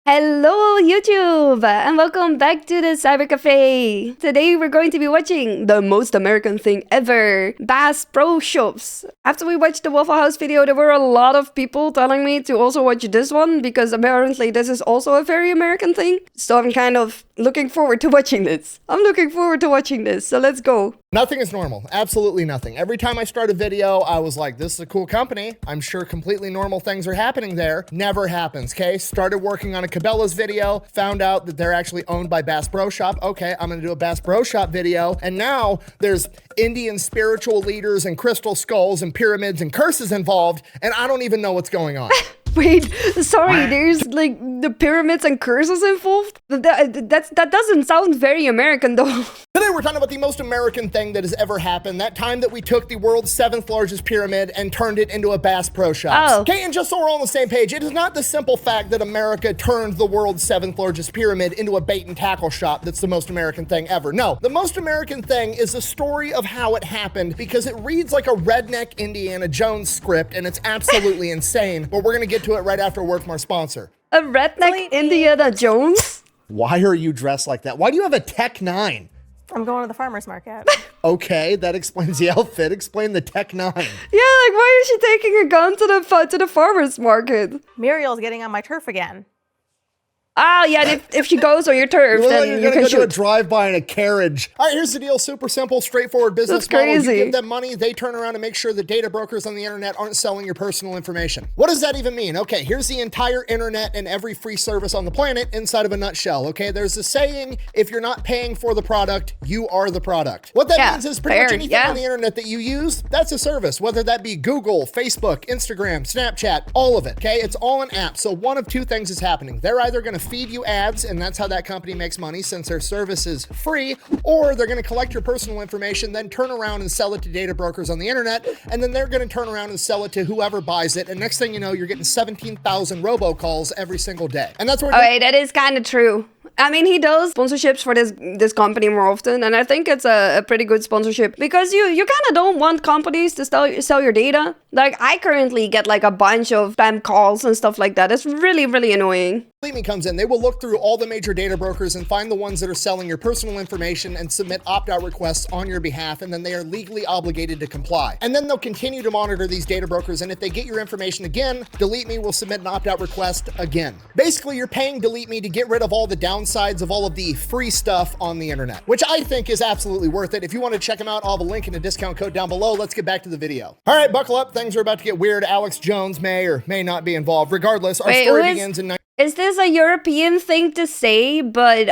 Hello YouTube and welcome back to the Cyber Cafe. Today we're going to be watching the most American thing ever, Bass Pro Shops. After we watched the Waffle House video, there were a lot of people telling me to also watch this one because apparently this is also a very American thing. So I'm kind of looking forward to watching this. So let's go. Nothing is normal. Absolutely nothing. Every time I start a video, I was like, this is a cool company. I'm sure completely normal things are happening there. Never happens, okay? Started working on a Cabela's video, found out that they're actually owned by Bass Pro Shop. Okay, I'm gonna do a Bass Pro Shop video. And now there's Indian spiritual leaders and crystal skulls and pyramids and curses involved, and I don't even know what's going on. Wait, sorry, there's like the pyramids and curses involved? That doesn't sound very American though. Today we're talking about the most American thing that has ever happened. That time that we took the world's 7th largest pyramid and turned it into a Bass Pro Shops. Oh. Okay, and just so we're all on the same page, it is not the simple fact that America turned the world's 7th largest pyramid into a bait and tackle shop that's the most American thing ever. No, the most American thing is the story of how it happened because it reads like a Redneck Indiana Jones script and it's absolutely insane, but we're gonna get to it right after a word from our sponsor. A Redneck Indiana Jones? Why are you dressed like that? Why do you have a Tech 9? I'm going to the farmer's market. Okay, that explains the outfit. Explain the Tech 9. Yeah, like why is she taking a gun to the farmer's market? Muriel's getting on my turf again. Ah, yeah, if she goes on your turf, Well, then you're you gonna can go shoot. do a drive-by in a carriage. All right, here's the deal. Super simple, straightforward business That's model. You crazy. give them money, they turn around and make sure that data brokers on the internet aren't selling your personal information. What does that even mean? Okay, here's the entire internet and every free service on the planet inside of a nutshell. Okay, there's a saying, if you're not paying for the product, you are the product. What that means is pretty much anything on the internet that you use, that's a service, whether that be Google, Facebook, Instagram, Snapchat, all of it. Okay, it's all an app. So one of two things is happening. They're either gonna feed you ads, and that's how that company makes money since their service is free, or they're going to collect your personal information, then turn around and sell it to data brokers on the internet, and then they're going to turn around and sell it to whoever buys it, and next thing you know, you're getting 17,000 robocalls every single day. And that's where that is kind of true. I mean, he does sponsorships for this company more often, and I think it's a pretty good sponsorship because you kind of don't want companies to sell your data. Like, I currently get like a bunch of spam calls and stuff like that. It's really, really annoying. Me comes in, they will look through all the major data brokers and find the ones that are selling your personal information and submit opt-out requests on your behalf, and then they are legally obligated to comply. And then they'll continue to monitor these data brokers, and if they get your information again, Delete Me will submit an opt-out request again. Basically, you're paying Delete Me to get rid of all the downsides of all of the free stuff on the internet, which I think is absolutely worth it. If you want to check them out, I'll have a link and a discount code down below. Let's get back to the video. All right, buckle up. Things are about to get weird. Alex Jones may or may not be involved. Regardless, our story begins in... Is this a European thing to say? But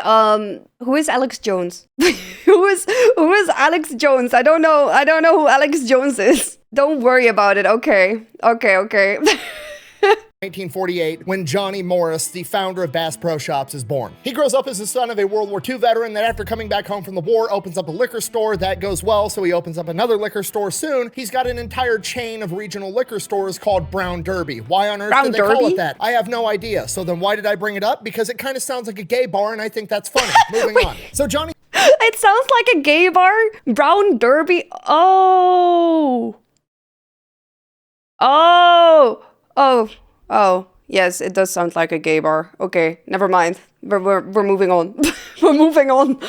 who is Alex Jones? who is Alex Jones? I don't know who Alex Jones is. Don't worry about it. Okay. 1948, when Johnny Morris, the founder of Bass Pro Shops, is born. He grows up as the son of a World War II veteran that after coming back home from the war, opens up a liquor store. That goes well, so he opens up another liquor store soon. He's got an entire chain of regional liquor stores called Brown Derby. Why on earth did they call it that? I have no idea. So then why did I bring it up? Because it kind of sounds like a gay bar, and I think that's funny. Moving on. So Johnny... It sounds like a gay bar? Brown Derby? Oh, yes, it does sound like a gay bar. Okay, never mind. We're moving on. We're moving on.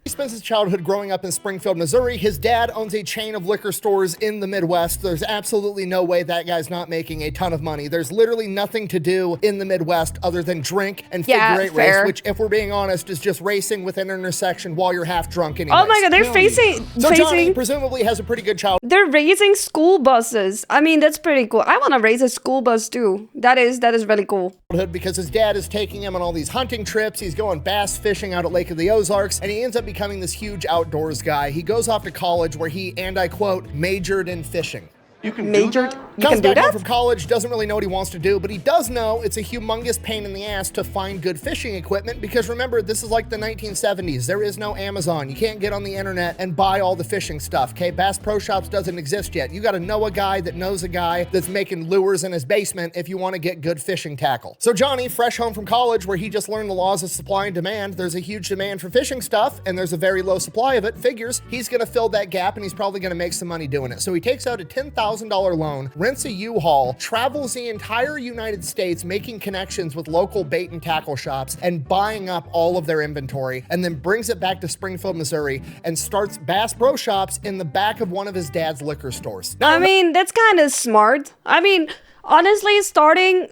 He spends his childhood growing up in Springfield, Missouri. His dad owns a chain of liquor stores in the Midwest. There's absolutely no way that guy's not making a ton of money. There's literally nothing to do in the Midwest other than drink and figure-8 race, which, if we're being honest, is just racing with an intersection while you're half drunk anyways. Oh my god, they're Johnny presumably has a pretty good childhood. They're raising school buses. I mean, that's pretty cool. I want to raise a school bus too. That is really cool. Because his dad is taking him on all these hunting trips. He's going bass fishing out at Lake of the Ozarks, and he ends up becoming this huge outdoors guy. He goes off to college where he, and I quote, majored in fishing. You can do that? Comes back home from college, doesn't really know what he wants to do, but he does know it's a humongous pain in the ass to find good fishing equipment because remember, this is like the 1970s. There is no Amazon. You can't get on the internet and buy all the fishing stuff, okay? Bass Pro Shops doesn't exist yet. You got to know a guy that knows a guy that's making lures in his basement if you want to get good fishing tackle. So Johnny, fresh home from college where he just learned the laws of supply and demand, there's a huge demand for fishing stuff and there's a very low supply of it, figures he's going to fill that gap and he's probably going to make some money doing it. So he takes out a $10,000 $100,000 loan, rents a U-Haul, travels the entire United States making connections with local bait and tackle shops and buying up all of their inventory, and then brings it back to Springfield, Missouri and starts Bass Pro Shops in the back of one of his dad's liquor stores. Now, I mean, that's kind of smart. I mean, honestly, starting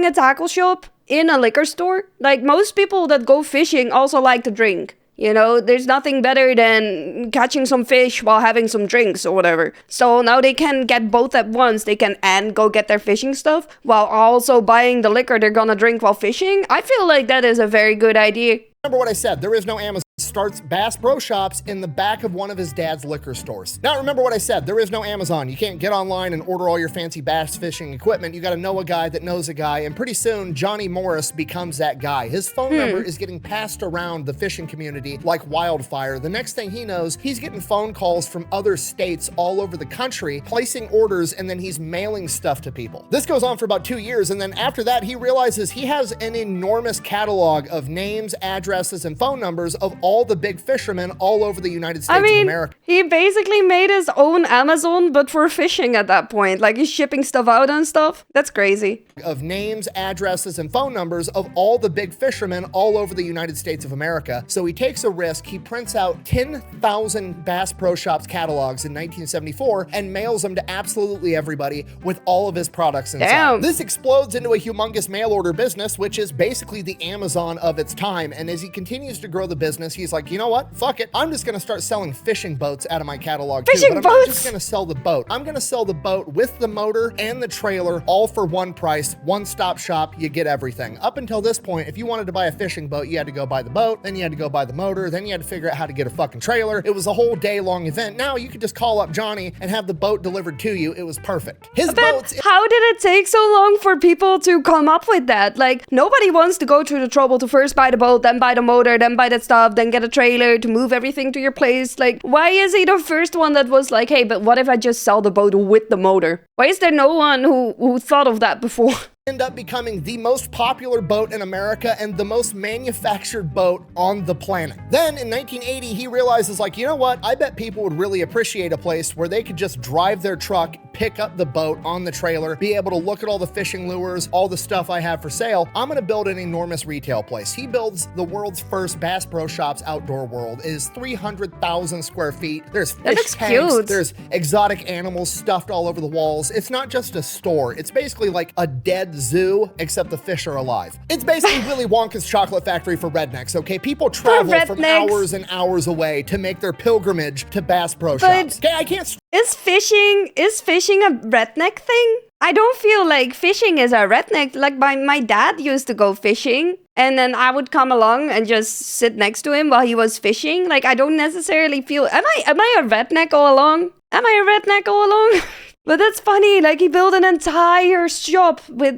a tackle shop in a liquor store, like most people that go fishing also like to drink. You know, there's nothing better than catching some fish while having some drinks or whatever. So now they can get both at once. They can and go get their fishing stuff while also buying the liquor they're gonna drink while fishing. I feel like that is a very good idea. remember what I said, there is no Amazon. Starts Bass Pro Shops in the back of one of his dad's liquor stores. Now, remember what I said, there is no Amazon. You can't get online and order all your fancy bass fishing equipment. You gotta know a guy that knows a guy, and pretty soon, Johnny Morris becomes that guy. His phone number is getting passed around the fishing community like wildfire. The next thing he knows, he's getting phone calls from other states all over the country, placing orders, and then he's mailing stuff to people. This goes on for about 2 years, and then after that, he realizes he has an enormous catalog of names, addresses, and phone numbers of all the big fishermen all over the United States of America. He basically made his own Amazon, but for fishing at that point. Like, he's shipping stuff out and stuff. That's crazy. Of names, addresses, and phone numbers of all the big fishermen all over the United States of America. So he takes a risk. He prints out 10,000 Bass Pro Shops catalogs in 1974 and mails them to absolutely everybody with all of his products inside. Damn. This explodes into a humongous mail order business, which is basically the Amazon of its time. And as he continues to grow the business, he's like, you know what? Fuck it. I'm just gonna start selling fishing boats out of my catalog too. But I'm not just gonna sell the boat. I'm gonna sell the boat with the motor and the trailer, all for one price, one-stop shop. You get everything. Up until this point, if you wanted to buy a fishing boat, you had to go buy the boat, then you had to go buy the motor, then you had to figure out how to get a fucking trailer. It was a whole day-long event. Now you could just call up Johnny and have the boat delivered to you. It was perfect. His boats. How did it take so long for people to come up with that? Like, nobody wants to go through the trouble to first buy the boat, then buy the motor, then buy that stuff, then get a trailer to move everything to your place. Like, why is he the first one that was like, hey, but what if I just sell the boat with the motor? Why is there no one who thought of that before? End up becoming the most popular boat in America and the most manufactured boat on the planet. Then in 1980, he realizes, like, you know what? I bet people would really appreciate a place where they could just drive their truck, pick up the boat on the trailer, be able to look at all the fishing lures, all the stuff I have for sale. I'm gonna build an enormous retail place. He builds the world's first Bass Pro Shops outdoor world. It is 300,000 square feet. There's fish tanks, cute. there's exotic animals stuffed all over the walls. It's not just a store. It's basically like a dead zoo, except the fish are alive. It's basically Willy Wonka's chocolate factory for rednecks, okay? People travel from hours and hours away to make their pilgrimage to Bass Pro Shops. Okay, I can't... Is fishing a redneck thing? I don't feel like fishing is a redneck. Like, my dad used to go fishing, and then I would come along and just sit next to him while he was fishing. Like, I don't necessarily feel... Am I a redneck all along? Am I a redneck all along? But that's funny, like, he built an entire shop with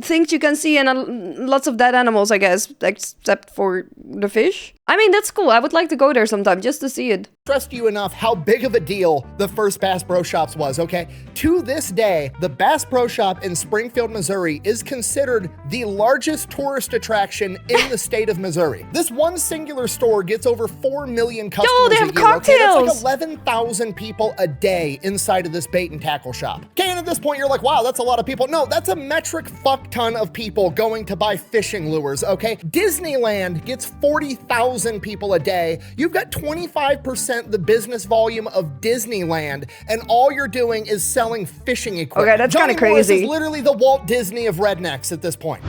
things you can see and lots of dead animals, I guess, except for the fish. I mean, that's cool. I would like to go there sometime just to see it. Stressed you enough how big of a deal the first Bass Pro Shops was, okay? To this day, the Bass Pro Shop in Springfield, Missouri is considered the largest tourist attraction in the state of Missouri. This one singular store gets over 4 million customers they have a year, cocktails! Okay? That's like 11,000 people a day inside of this bait and tackle shop. Okay, and at this point you're like, wow, that's a lot of people. No, that's a metric fuck ton of people going to buy fishing lures, okay? Disneyland gets 40,000 people a day. You've got 25% the business volume of Disneyland, and all you're doing is selling fishing equipment. Okay, that's kind of crazy. Morris is literally the Walt Disney of rednecks at this point.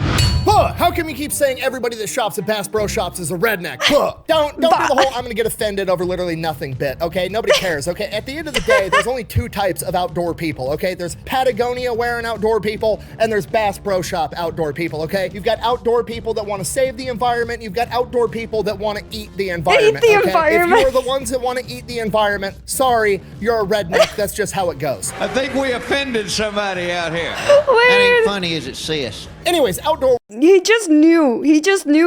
How come you keep saying everybody that shops at Bass Pro Shops is a redneck? Don't do the whole I'm gonna get offended over literally nothing bit, okay? Nobody cares, okay? At the end of the day, there's only two types of outdoor people, okay? There's Patagonia wearing outdoor people, and there's Bass Pro Shop outdoor people, okay? You've got outdoor people that want to save the environment, you've got outdoor people that want to eat the environment, Eat the okay? environment. If you're the ones that want to eat the environment, sorry, you're a redneck. That's just how it goes. I think we offended somebody out here. Weird. That ain't funny, is it, sis? Anyways, outdoor He just knew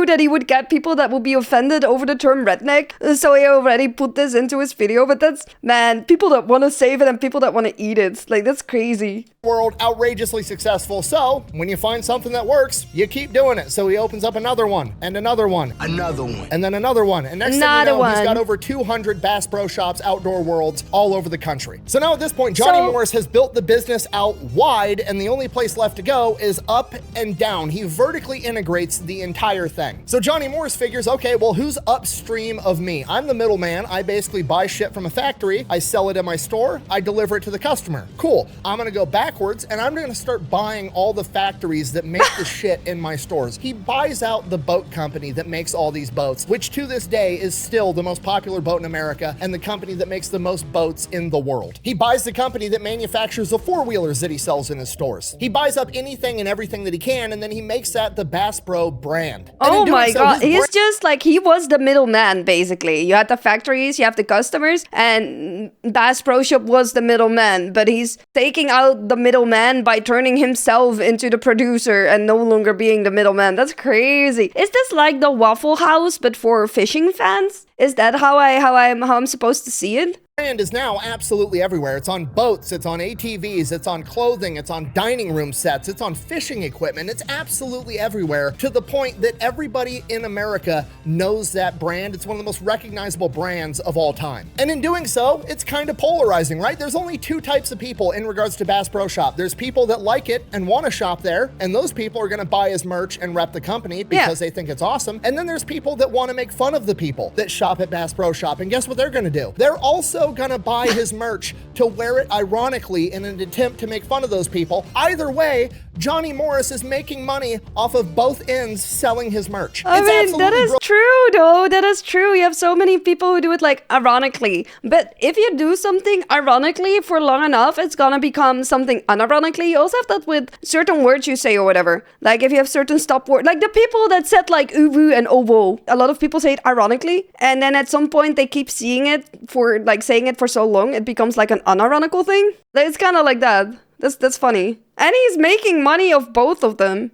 that he would get people that would be offended over the term redneck. So he already put this into his video. But that's, man, people that want to save it and people that want to eat it. Like, that's crazy. world, outrageously successful. So when you find something that works, you keep doing it. So he opens up another one and another one. Another one. And then another one. And next thing you know, he's got over 200 Bass Pro Shops, outdoor worlds all over the country. So now at this point, Johnny Morris has built the business out wide, and the only place left to go is up and down. He vertically integrates the entire thing. So Johnny Morris figures, okay, well, who's upstream of me? I'm the middleman. I basically buy shit from a factory. I sell it in my store. I deliver it to the customer. Cool. I'm going to go backwards, and I'm going to start buying all the factories that make the shit in my stores. He buys out the boat company that makes all these boats, which to this day is still the most popular boat in America and the company that makes the most boats in the world. He buys the company that manufactures the four-wheelers that he sells in his stores. He buys up anything and everything that he can, and then he makes that the Bass Pro brand. Oh my God. He's just like, he was the middleman, basically. You had the factories, you have the customers, and Bass Pro Shop was the middleman, but he's taking out the middleman by turning himself into the producer and no longer being the middleman. That's crazy. Is this like the Waffle House, but for fishing fans? Is that how I'm supposed to see it? Brand is now absolutely everywhere. It's on boats, it's on ATVs, it's on clothing, it's on dining room sets, it's on fishing equipment. It's absolutely everywhere, to the point that everybody in America knows that brand. It's one of the most recognizable brands of all time. And in doing so, it's kind of polarizing, right? There's only two types of people in regards to Bass Pro Shop. There's people that like it and want to shop there, and those people are going to buy his merch and rep the company because they think it's awesome. And then there's people that want to make fun of the people that shop at Bass Pro Shop, and guess what they're going to do? They're also gonna buy his merch to wear it ironically in an attempt to make fun of those people. Either way, Johnny Morris is making money off of both ends selling his merch. I mean, that is true though. That is true. You have so many people who do it like ironically. But if you do something ironically for long enough, it's gonna become something unironically. You also have that with certain words you say or whatever. Like if you have certain stop words, like the people that said like uwu and owo. A lot of people say it ironically, and then at some point they keep seeing it for like saying it for so long, it becomes like an unironical thing. It's kind of like that. That's funny. And he's making money off both of them.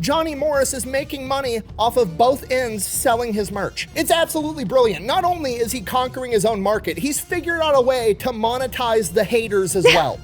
Johnny Morris is making money off of both ends selling his merch. It's absolutely brilliant. Not only is he conquering his own market, he's figured out a way to monetize the haters as well.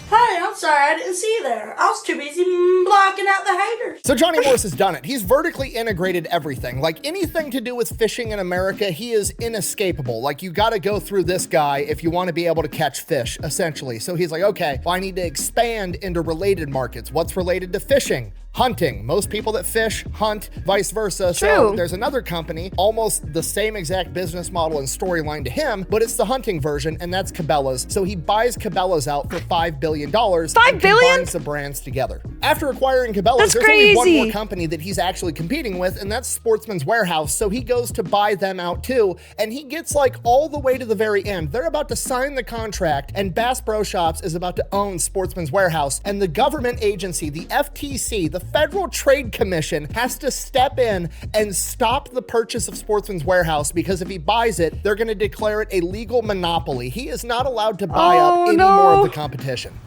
Hey, I'm sorry, I didn't see you there. I was too busy blocking out the haters. So Johnny Morris has done it. He's vertically integrated everything. Like anything to do with fishing in America, he is inescapable. Like you gotta go through this guy if you want to be able to catch fish, essentially. So he's like, okay, well, I need to expand into related markets. What's related to fishing? Hunting. Most people that fish hunt, vice versa. True. So there's another company, almost the same exact business model and storyline to him, but it's the hunting version, and that's Cabela's. So he buys Cabela's out for $5 billion. $5 billion? Combines the brands together. After acquiring Cabela's, there's only one more company that he's actually competing with, and that's Sportsman's Warehouse. So he goes to buy them out too, and he gets like all the way to the very end. They're about to sign the contract, and Bass Pro Shops is about to own Sportsman's Warehouse, and the government agency, the FTC, the Federal Trade Commission, has to step in and stop the purchase of Sportsman's Warehouse, because if he buys it, they're going to declare it a legal monopoly. He is not allowed to buy up any more of the competition.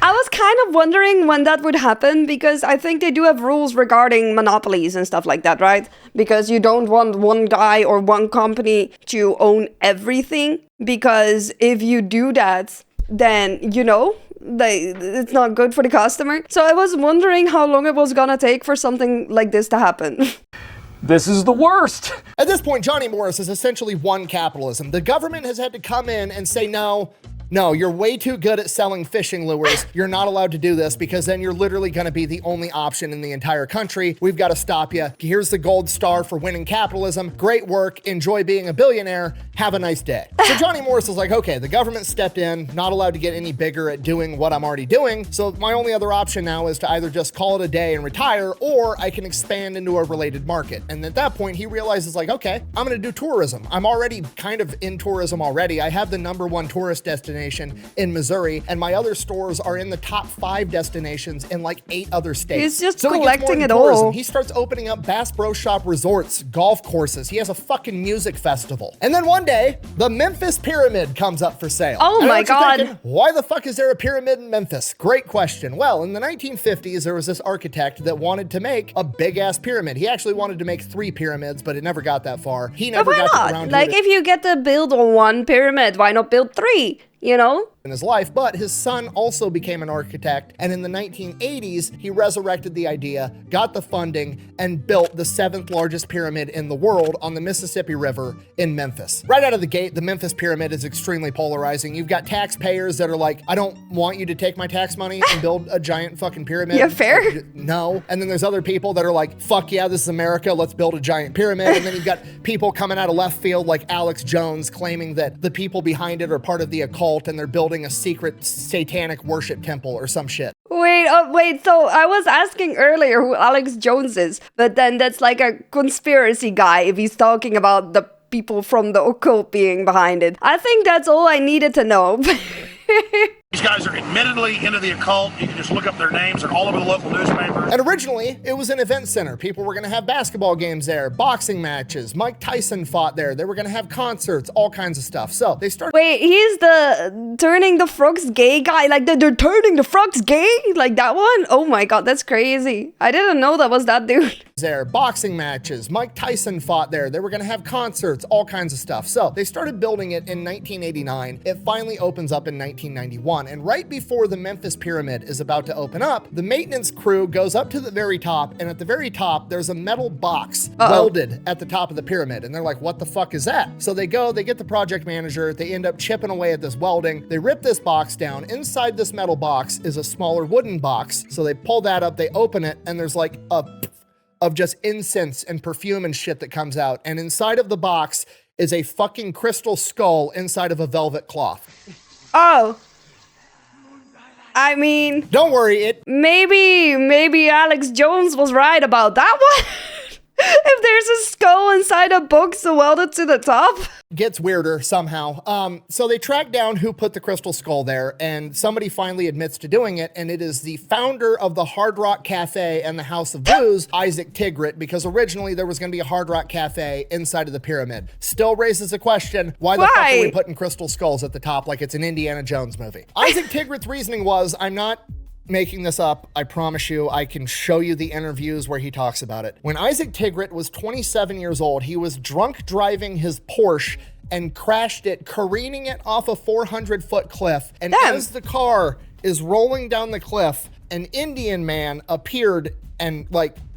I was kind of wondering when that would happen, because I think they do have rules regarding monopolies and stuff like that, right? Because you don't want one guy or one company to own everything, because if you do that, then, you know, it's not good for the customer. So I was wondering how long it was gonna take for something like this to happen. This is the worst. At this point, Johnny Morris has essentially won capitalism. The government has had to come in and say, no, you're way too good at selling fishing lures. You're not allowed to do this, because then you're literally going to be the only option in the entire country. We've got to stop you. Here's the gold star for winning capitalism. Great work. Enjoy being a billionaire. Have a nice day. So Johnny Morris is like, okay, the government stepped in, not allowed to get any bigger at doing what I'm already doing. So my only other option now is to either just call it a day and retire, or I can expand into a related market. And at that point, he realizes like, okay, I'm going to do tourism. I'm already kind of in tourism already. I have the #1 tourist destination destination in Missouri, and my other stores are in the top 5 destinations in like 8 other states. He's just so he gets more collecting into it tourism. all. He starts opening up Bass Pro Shop resorts, golf courses. He has a fucking music festival. And then one day, the Memphis Pyramid comes up for sale. Oh And I know my what you're God. thinking, why the fuck is there a pyramid in Memphis? Great question. Well, in the 1950s, there was this architect that wanted to make a big-ass pyramid. He actually wanted to make 3 pyramids, but it never got that far. He But never why got around not? to Like, it if you get to build 1 pyramid, why not build 3? You know? in his life, but his son also became an architect, and in the 1980s, he resurrected the idea, got the funding, and built the 7th largest pyramid in the world on the Mississippi River in Memphis. Right out of the gate, the Memphis Pyramid is extremely polarizing. You've got taxpayers that are like, I don't want you to take my tax money and build a giant fucking pyramid. Yeah, fair. No. And then there's other people that are like, fuck yeah, this is America, let's build a giant pyramid. And then you've got people coming out of left field like Alex Jones claiming that the people behind it are part of the occult and they're building a secret satanic worship temple or some shit. Wait, so I was asking earlier who Alex Jones is, but then that's like a conspiracy guy if he's talking about the people from the occult being behind it. I think that's all I needed to know. These guys are admittedly into the occult. You can just look up their names. They're all over the local newspapers. And originally, it was an event center. People were going to have basketball games there, boxing matches. Mike Tyson fought there. They were going to have concerts, all kinds of stuff. So they started Wait, he's the turning the frogs gay guy? Like they're turning the frogs gay? Like that one? Oh my god, that's crazy. I didn't know that was that dude. there, boxing matches. Mike Tyson fought there. They were going to have concerts, all kinds of stuff. So they started building it in 1989. It finally opens up in 1991. And right before the Memphis Pyramid is about to open up, the maintenance crew goes up to the very top, and at the very top, there's a metal box welded at the top of the pyramid. And they're like, what the fuck is that? So they go, they get the project manager, they end up chipping away at this welding. They rip this box down. Inside this metal box is a smaller wooden box. So they pull that up, they open it, and there's like a of just incense and perfume and shit that comes out. And inside of the box is a fucking crystal skull inside of a velvet cloth. Oh. I mean, Don't worry, maybe Alex Jones was right about that one. If there's a skull inside a box welded to the top. gets weirder somehow. So they track down who put the crystal skull there, and somebody finally admits to doing it, and it is the founder of the Hard Rock Cafe and the House of Blues, Isaac Tigrit, because originally there was going to be a Hard Rock Cafe inside of the pyramid. Still raises the question, why the fuck are we putting crystal skulls at the top like it's an Indiana Jones movie? Isaac Tigrit's reasoning was, I'm not making this up, I promise you. I can show you the interviews where he talks about it. When Isaac Tigrit was 27 years old, he was drunk driving his Porsche and crashed it, careening it off a 400-foot cliff. And as the car is rolling down the cliff, an Indian man appeared and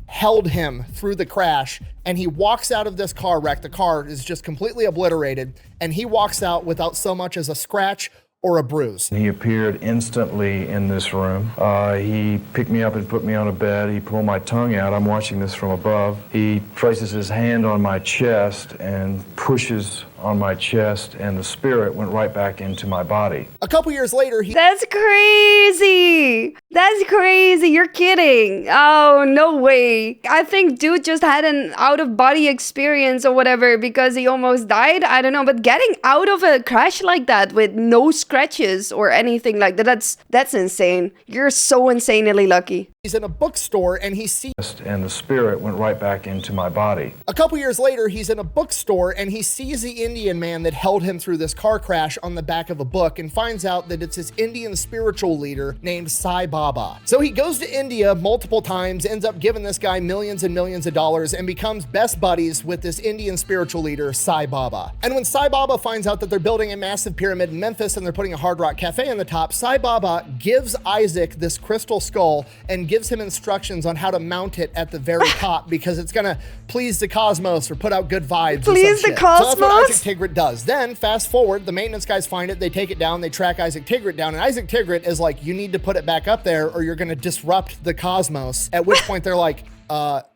held him through the crash, and he walks out of this car wreck. The car is just completely obliterated, and he walks out without so much as a scratch or a bruise. He appeared instantly in this room. He picked me up and put me on a bed. He pulled my tongue out. I'm watching this from above. He places his hand on my chest and pushes on my chest, and the spirit went right back into my body. A couple years later, That's crazy! That's crazy, you're kidding. Oh, no way. I think dude just had an out-of-body experience or whatever because he almost died. I don't know, but getting out of a crash like that with no scratches or anything like that, that's insane. You're so insanely lucky. He's in a bookstore and he sees... And the spirit went right back into my body. A couple years later, he's in a bookstore and he sees the Indian man that held him through this car crash on the back of a book and finds out that it's his Indian spiritual leader named Sai Baba. So he goes to India multiple times, ends up giving this guy millions and millions of dollars, and becomes best buddies with this Indian spiritual leader, Sai Baba. And when Sai Baba finds out that they're building a massive pyramid in Memphis and they're putting a Hard Rock Cafe on the top, Sai Baba gives Isaac this crystal skull and gives him instructions on how to mount it at the very top because it's gonna please the cosmos or put out good vibes. Please the cosmos? So that's what Isaac Tigrit does. Then fast forward, the maintenance guys find it, they take it down, they track Isaac Tigrit down, and Isaac Tigrit is like, you need to put it back up there or you're gonna disrupt the cosmos. At which point they're like,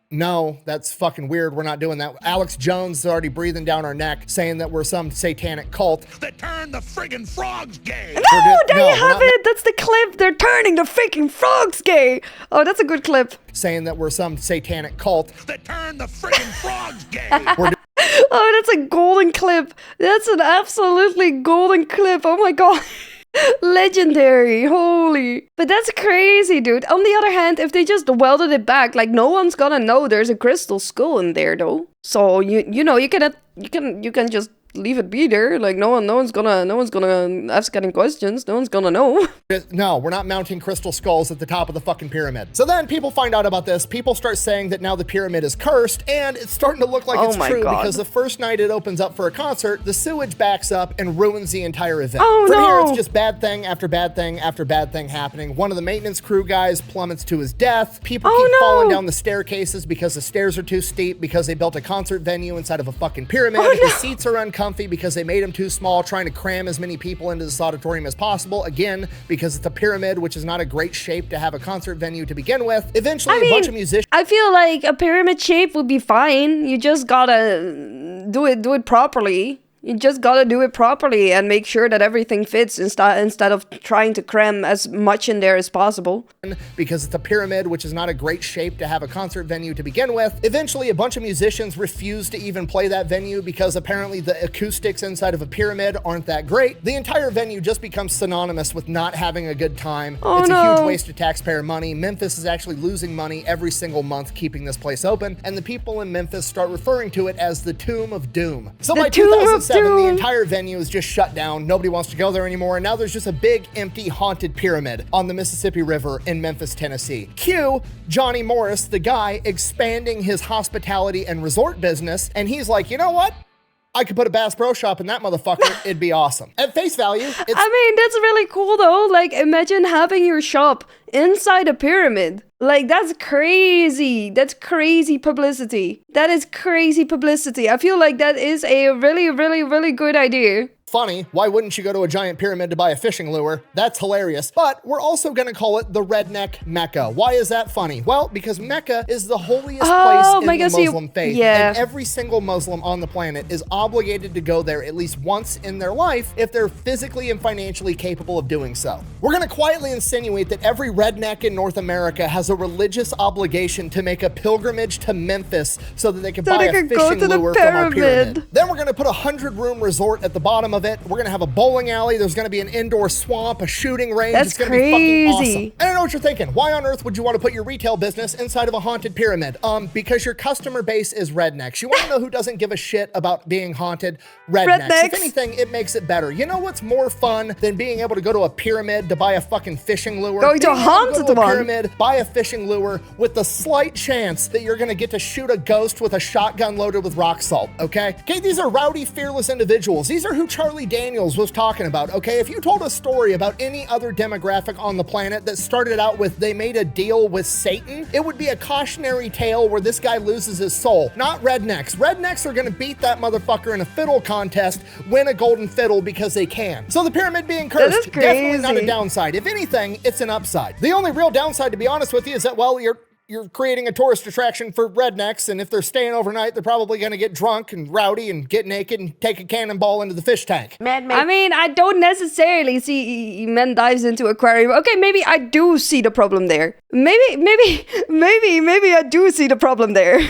no, that's fucking weird. We're not doing that. Alex Jones is already breathing down our neck saying that we're some satanic cult. That turned the friggin' frogs gay. No, there you have it. That's the clip. They're turning the freaking frogs gay. Oh, that's a good clip. Saying that we're some satanic cult. That turned the friggin' frogs gay. Oh, that's a golden clip. That's an absolutely golden clip. Oh my god. Legendary, holy. But that's crazy, dude. On the other hand, if they just welded it back, like no one's gonna know there's a crystal skull in there though. So you know you can just leave it be there. Like no one's gonna ask any questions. No one's gonna know. No, we're not mounting crystal skulls at the top of the fucking pyramid. So then people find out about this. People start saying that now the pyramid is cursed, and it's starting to look like it's true because the first night it opens up for a concert, the sewage backs up and ruins the entire event. From here, it's just bad thing after bad thing after bad thing happening. One of the maintenance crew guys plummets to his death. People keep falling down the staircases because the stairs are too steep because they built a concert venue inside of a fucking pyramid. The seats are uncomfortable because they made them too small, trying to cram as many people into this auditorium as possible. Again, because it's a pyramid, which is not a great shape to have a concert venue to begin with. Eventually, a bunch of musicians... I feel like a pyramid shape would be fine. You just gotta do it properly. You just gotta do it properly and make sure that everything fits instead of trying to cram as much in there as possible. Because it's a pyramid, which is not a great shape to have a concert venue to begin with. Eventually, a bunch of musicians refuse to even play that venue because apparently the acoustics inside of a pyramid aren't that great. The entire venue just becomes synonymous with not having a good time. It's a huge waste of taxpayer money. Memphis is actually losing money every single month keeping this place open, and the people in Memphis start referring to it as the Tomb of Doom. So by 2007, the entire venue is just shut down. Nobody wants to go there anymore. And now there's just a big, empty, haunted pyramid on the Mississippi River in Memphis, Tennessee. Cue Johnny Morris, the guy expanding his hospitality and resort business. And he's like, you know what? I could put a Bass Pro Shop in that motherfucker. It'd be awesome. At face value, it's... I mean, that's really cool though. Like, imagine having your shop inside a pyramid. Like, that's crazy. That's crazy publicity. That is crazy publicity. I feel like that is a really, really, really good idea. Funny, why wouldn't you go to a giant pyramid to buy a fishing lure? That's hilarious. But we're also gonna call it the Redneck Mecca. Why is that funny? Well, because Mecca is the holiest place in the Muslim faith. And every single Muslim on the planet is obligated to go there at least once in their life if they're physically and financially capable of doing so. We're gonna quietly insinuate that every redneck in North America has a religious obligation to make a pilgrimage to Memphis so that they can buy a fishing lure from our pyramid. Then we're gonna put a 100-room resort at the bottom of it. We're gonna have a bowling alley. There's gonna be an indoor swamp, a shooting range. That's it's gonna be fucking awesome. And I know what you're thinking. Why on earth would you want to put your retail business inside of a haunted pyramid? Because your customer base is rednecks. You want to know who doesn't give a shit about being haunted? Rednecks. If anything, it makes it better. You know what's more fun than being able to go to a pyramid to buy a fucking fishing lure? Going to a haunted one. Pyramid, buy a fishing lure with the slight chance that you're gonna get to shoot a ghost with a shotgun loaded with rock salt, okay? Okay, these are rowdy, fearless individuals. These are who Charlie Daniels was talking about, okay? If you told a story about any other demographic on the planet that started out with they made a deal with Satan, it would be a cautionary tale where this guy loses his soul. Not rednecks. Rednecks are gonna beat that motherfucker in a fiddle contest, win a golden fiddle because they can. So the pyramid being cursed, definitely not a downside. If anything, it's an upside. The only real downside, to be honest with you, is that, well, you're creating a tourist attraction for rednecks, and if they're staying overnight, they're probably gonna get drunk and rowdy and get naked and take a cannonball into the fish tank. I mean, I don't necessarily see men dives into aquarium. Okay, maybe I do see the problem there. Maybe I do see the problem there.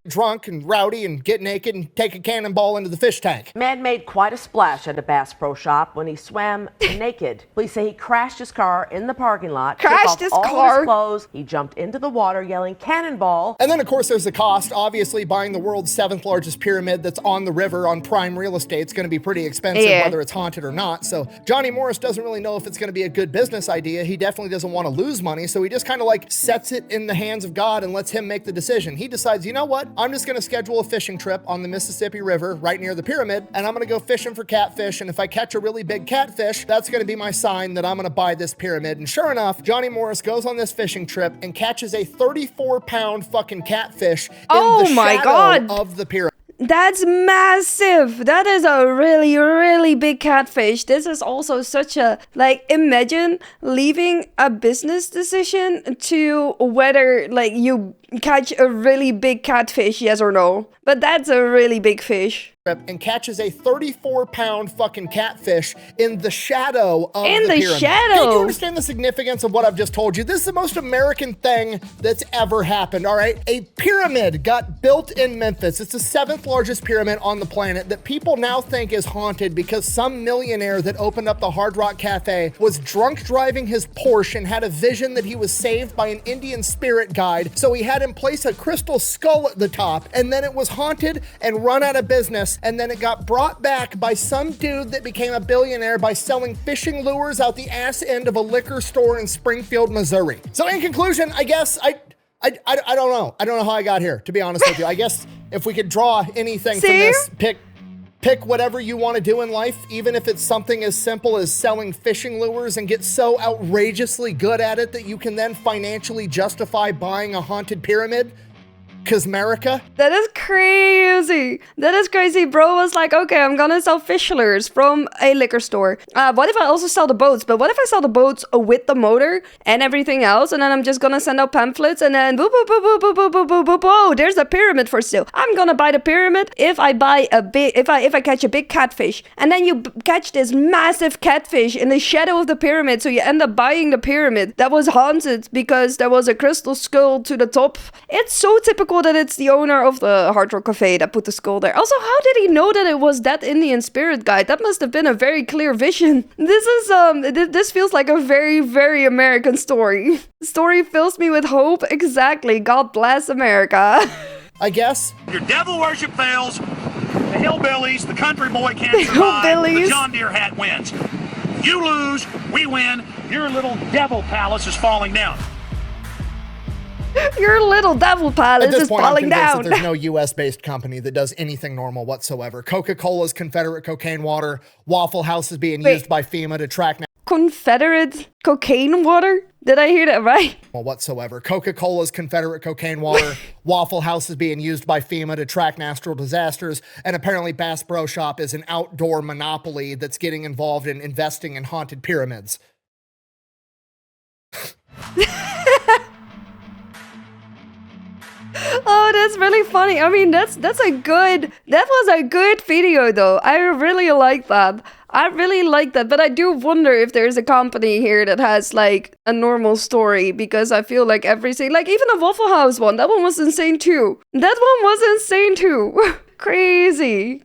Drunk and rowdy and get naked and take a cannonball into the fish tank. Man made quite a splash at a Bass Pro Shop when he swam naked. Police say he crashed his car in the parking lot. Crashed his all car. His clothes. He jumped into the water yelling cannonball. And then of course there's the cost. Obviously buying the world's 7th largest pyramid that's on the river on prime real estate is going to be pretty expensive, whether it's haunted or not. So Johnny Morris doesn't really know if it's going to be a good business idea. He definitely doesn't want to lose money. So he just kind of like sets it in the hands of God and lets him make the decision. He decides, you know what? I'm just gonna schedule a fishing trip on the Mississippi River right near the pyramid, and I'm gonna go fishing for catfish, and if I catch a really big catfish, that's gonna be my sign that I'm gonna buy this pyramid. And sure enough, Johnny Morris goes on this fishing trip and catches a 34-pound fucking catfish in the shadow of the pyramid. That's massive. That is a really, really big catfish. This is also such a, like, imagine leaving a business decision to whether, like, you catch a really big catfish, yes or no? But that's a really big fish. And catches a 34-pound fucking catfish in the shadow of In the the pyramid. shadow? Do you understand the significance of what I've just told you? This is the most American thing that's ever happened, all right? A pyramid got built in Memphis. It's the 7th largest pyramid on the planet that people now think is haunted because some millionaire that opened up the Hard Rock Cafe was drunk driving his Porsche and had a vision that he was saved by an Indian spirit guide. So he had him place a crystal skull at the top, and then it was haunted and run out of business. And then it got brought back by some dude that became a billionaire by selling fishing lures out the ass end of a liquor store in Springfield, Missouri. So in conclusion, I guess I don't know. I don't know how I got here, to be honest with you. I guess if we could draw anything from this, pick whatever you want to do in life, even if it's something as simple as selling fishing lures, and get so outrageously good at it that you can then financially justify buying a haunted pyramid. Cause America? That is crazy. That is crazy. Bro was like, okay, I'm gonna sell fish lures from a liquor store. What if I also sell the boats? But what if I sell the boats with the motor and everything else, and then I'm just gonna send out pamphlets, and then boop, boop, boop, boop, boop, boop, boop, boop, boop, oh, there's a pyramid for sale. I'm gonna buy the pyramid if I buy a big, if I catch a big catfish, and then you catch this massive catfish in the shadow of the pyramid, so you end up buying the pyramid that was haunted because there was a crystal skull to the top. It's so typical that it's the owner of the Hard Rock Cafe that put the skull there. Also, how did he know that it was that Indian spirit guide? That must have been a very clear vision. This is this feels like a very, very American story. The story fills me with hope. Exactly. God bless America. I guess. Your devil worship fails. The hillbillies, the country boy can't survive. Hillbillies. The John Deere hat wins. You lose, we win. Your little devil palace is falling down. Your little devil palace At this is point, falling I'm convinced down. that there's no U.S.-based company that does anything normal whatsoever. Coca-Cola's Confederate cocaine water. Waffle House is being used by FEMA to track Confederate cocaine water? Did I hear that right? whatsoever. Coca-Cola's Confederate cocaine water. Waffle House is being used by FEMA to track natural disasters. And apparently Bass Pro Shop is an outdoor monopoly that's getting involved in investing in haunted pyramids. Oh, that's really funny. I mean, that was a good video though. I really like that. I really like that, but I do wonder if there's a company here that has like a normal story, because I feel like everything, like even the Waffle House one, that one was insane too. Crazy.